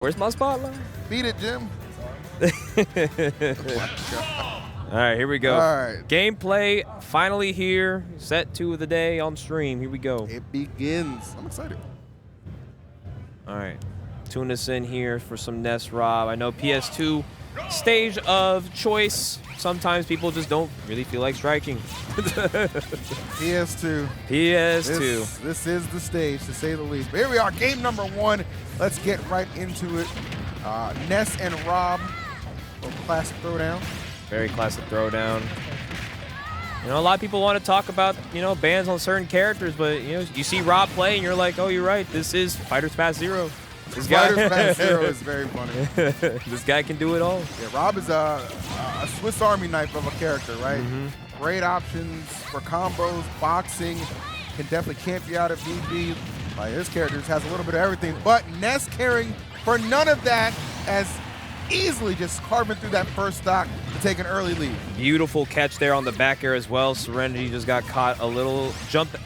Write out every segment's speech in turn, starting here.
Where's my spotlight? Beat it, Jim. All right, here we go. All right. Gameplay finally here. Set 2 of the day on stream. Here we go. It begins. I'm excited. All right. Tune us in here for some Ness Rob. I know PS2 stage of choice. Sometimes people just don't really feel like striking. PS2. PS2. This is the stage, to say the least. But here we are, game number 1. Let's get right into it. Ness and Rob, a little classic throwdown. Very classic throwdown. You know, a lot of people want to talk about, you know, bans on certain characters, but, you know, you see Rob play and you're like, oh, you're right. This is Fighters Pass 0. This Fighters Pass 0 is very funny. This guy can do it all. Yeah, Rob is a Swiss Army knife of a character, right? Mm-hmm. Great options for combos, boxing, can definitely camp you out if need be. His character just has a little bit of everything, but Ness caring for none of that, as easily just carving through that first stock to take an early lead. Beautiful catch there on the back air as well. Serenity just got caught a little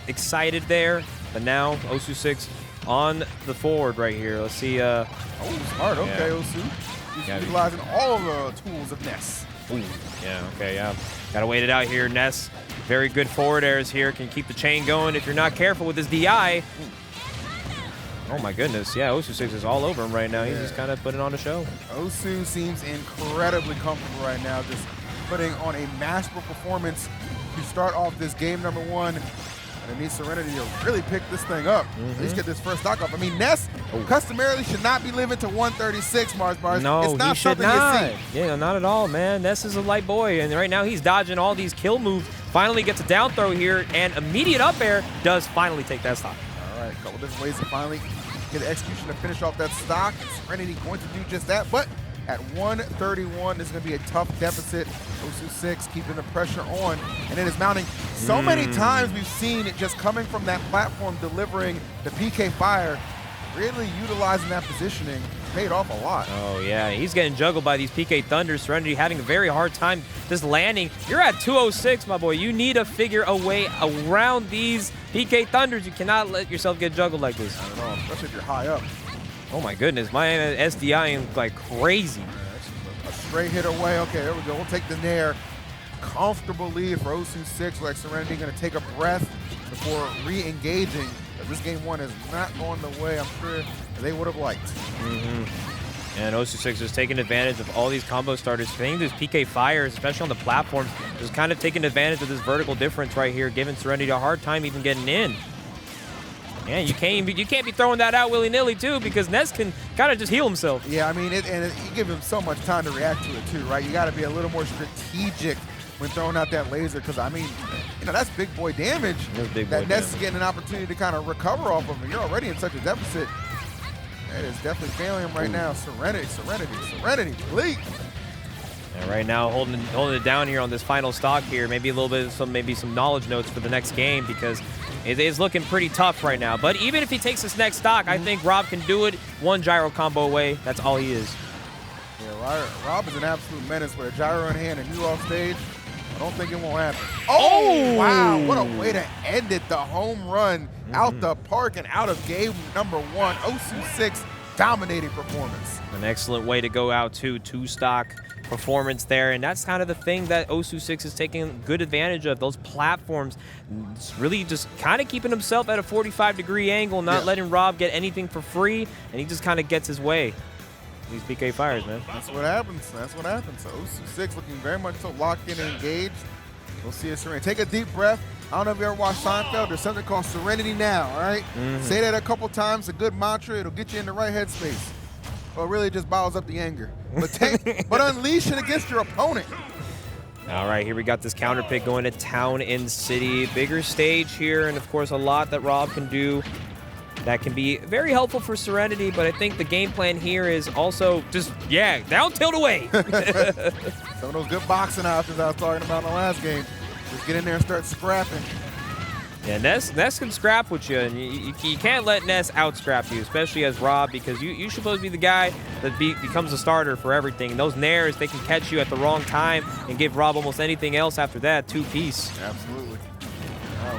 excited there, but now Osusix on the forward right here. Let's see. Oh, smart. Okay, yeah. Osu. He's utilizing all of the tools of Ness. Ooh, yeah, okay, yeah. Gotta wait it out here. Ness, very good forward airs here. Can keep the chain going if you're not careful with his DI. Oh my goodness, yeah, Osusix is all over him right now. He's just kind of putting on a show. Osu seems incredibly comfortable right now, just putting on a masterful performance to start off this game number 1. And it needs Serenity to really pick this thing up. At least get this first stock off. I mean, Ness customarily should not be living to 136, Mars Bars. No, it's not he should something not. you see. Yeah, not at all, man. Ness is a light boy, and right now he's dodging all these kill moves. Finally gets a down throw here, and immediate up air does finally take that stock. All right, a couple different ways to finally get the execution to finish off that stock. Serenity going to do just that, but at 131, this is going to be a tough deficit. Osusix keeping the pressure on, and it is mounting. So many times we've seen it just coming from that platform, delivering the PK fire, really utilizing that positioning. Paid off a lot. Oh, yeah. He's getting juggled by these PK Thunders. Serenity having a very hard time just landing. You're at 206, my boy. You need to figure a way around these PK Thunders. You cannot let yourself get juggled like this. Not at all, especially if you're high up. Oh, my goodness. My SDI is like crazy. A straight hit away. Okay, there we go. We'll take the Nair. Comfortable lead for Osusix. Like Serenity going to take a breath before re-engaging. This game 1 is not going the way I'm sure they would have liked. And Osusix is taking advantage of all these combo starters, hitting these PK fires, especially on the platforms, just kind of taking advantage of this vertical difference right here, giving Serenity a hard time even getting in. Yeah, you can't be throwing that out willy-nilly too, because Ness can kind of just heal himself. Yeah, I mean, you give him so much time to react to it too, right? You got to be a little more strategic when throwing out that laser, because I mean, you know, that's big boy damage that Ness is getting an opportunity to kind of recover off of. And you're already in such a deficit. That is definitely failing him right now. Serenity, please. And right now, holding it down here on this final stock here. Maybe a little bit of some knowledge notes for the next game, because it is looking pretty tough right now. But even if he takes this next stock, I think Rob can do it. One gyro combo away. That's all he is. Yeah, Rob is an absolute menace with a gyro in hand and you off stage. I don't think it won't happen. Oh, wow. What a way to end it. The home run out the park and out of game number 1. Osusix dominating performance. An excellent way to go out to 2-stock performance there. And that's kind of the thing that Osusix is taking good advantage of. Those platforms, it's really just kind of keeping himself at a 45-degree angle, not letting Rob get anything for free. And he just kind of gets his way. These PK fires, man. That's what happens. That's what happens. So Osusix looking very much so locked in and engaged. We'll see it, Serenity. Take a deep breath. I don't know if you ever watched Seinfeld. There's something called Serenity now, all right? Say that a couple times. A good mantra. It'll get you in the right headspace. Or really just bottles up the anger. But unleash it against your opponent. All right, here we got this counter pick going to Town and City. Bigger stage here, and of course a lot that Rob can do. That can be very helpful for Serenity, but I think the game plan here is also just, down, tilt away. Some of those good boxing options I was talking about in the last game. Just get in there and start scrapping. Yeah, Ness can scrap with you, and you can't let Ness out-scrap you, especially as Rob, because you're supposed to be the guy that becomes a starter for everything. And those nairs, they can catch you at the wrong time and give Rob almost anything else after that, 2-piece. Absolutely.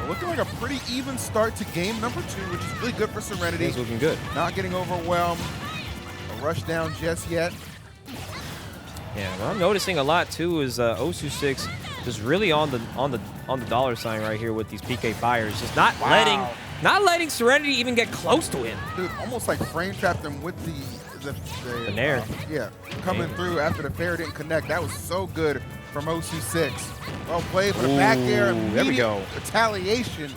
Looking like a pretty even start to game number 2, which is really good for Serenity. It's looking good. Not getting overwhelmed. rush down just yet. Yeah, what I'm noticing a lot too is Osusix just really on the dollar sign right here with these PK fires, just not letting Serenity even get close to him. Dude, almost like frame trapped him with the Nair. Yeah, coming through after the fair didn't connect. That was so good from Osusix. Well played for the back air. There we go. Retaliation.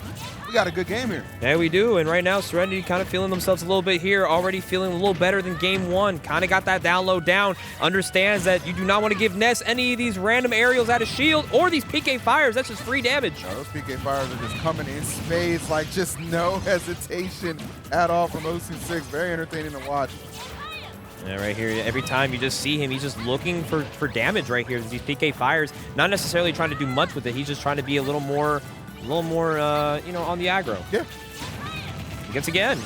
We got a good game here. Yeah, we do. And right now, Serenity kind of feeling themselves a little bit here. Already feeling a little better than game one. Kind of got that down low down. Understands that you do not want to give Ness any of these random aerials out of shield or these PK fires. That's just free damage. Those PK fires are just coming in spades, like just no hesitation at all from Osusix. Very entertaining to watch. Yeah, right here, every time you just see him, he's just looking for damage right here. These PK fires, not necessarily trying to do much with it. He's just trying to be a little more, you know, on the aggro. Yeah. He gets again.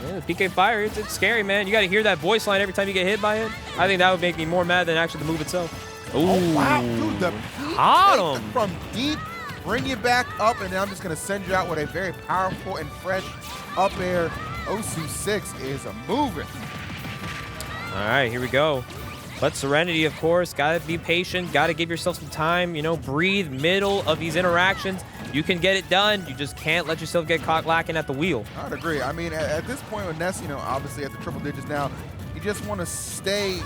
Yeah, the PK fire, it's scary, man. You got to hear that voice line every time you get hit by it. I think that would make me more mad than actually the move itself. Ooh. Oh, wow, dude, the Caught him. From deep, bring you back up, and then I'm just going to send you out with a very powerful and fresh up air. Osusix is a moving. All right, here we go. But Serenity, of course, got to be patient, got to give yourself some time, you know, breathe middle of these interactions. You can get it done. You just can't let yourself get caught lacking at the wheel. I'd agree. I mean, at this point with Ness, you know, obviously at the triple digits now, you just want to stay.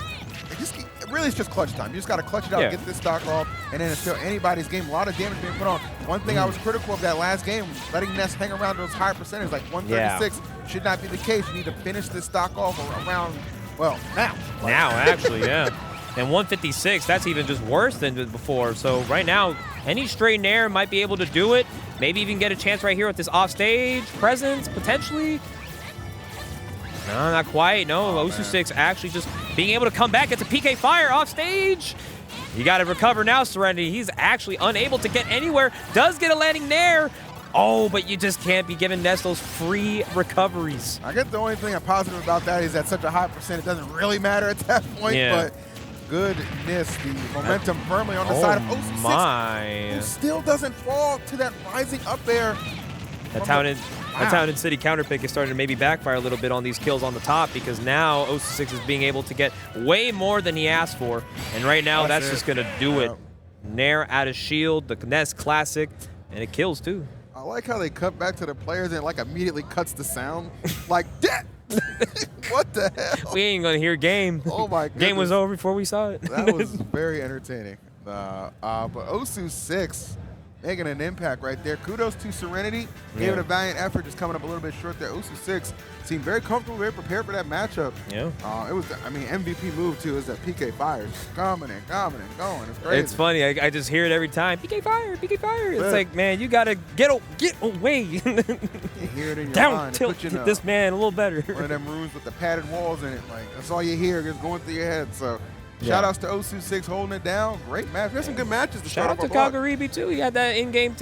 Really, it's just clutch time. You just got to clutch it out, get this stock off, and then it's still anybody's game. A lot of damage being put on. One thing I was critical of that last game, letting Ness hang around those higher percentages, like 136, should not be the case. You need to finish this stock off around, well, now. Now, actually, yeah. And 156, that's even just worse than before. So right now, any straight nair might be able to do it. Maybe even get a chance right here with this offstage presence, potentially. No, not quite. No, Osusix actually just being able to come back. It's a PK fire off stage. You got to recover now, Serenity. He's actually unable to get anywhere. Does get a landing nair. Oh, but you just can't be giving Ness those free recoveries. I guess the only thing I'm positive about that is at such a high percent, it doesn't really matter at that point. But goodness, the momentum firmly on the side of Osusix, who still doesn't fall to that rising up air. That Town and City counterpick is starting to maybe backfire a little bit on these kills on the top, because now Osusix is being able to get way more than he asked for. And right now, that's just going to do it. Nair out of shield, the Ness classic, and it kills too. I like how they cut back to the players and it like immediately cuts the sound. Like, that. What the hell? We ain't going to hear game. Oh my goodness. Game was over before we saw it. That was very entertaining. But Osusix making an impact right there. Kudos to Serenity. Gave it a valiant effort, just coming up a little bit short there. Osusix seemed very comfortable, very prepared for that matchup. Yeah. It was, I mean, MVP move too is that PK fire just coming and coming and going. It's crazy. It's funny. I just hear it every time. PK fire, PK fire. It's like, man, you got to get away. You hear it in your Down mind. tilt this man a little better. One of them rooms with the padded walls in it. Like, that's all you hear is going through your head. So shout outs to Osusix holding it down. Great match. We had some good matches to start off. Shout out to Kagaribi too. He had that in-game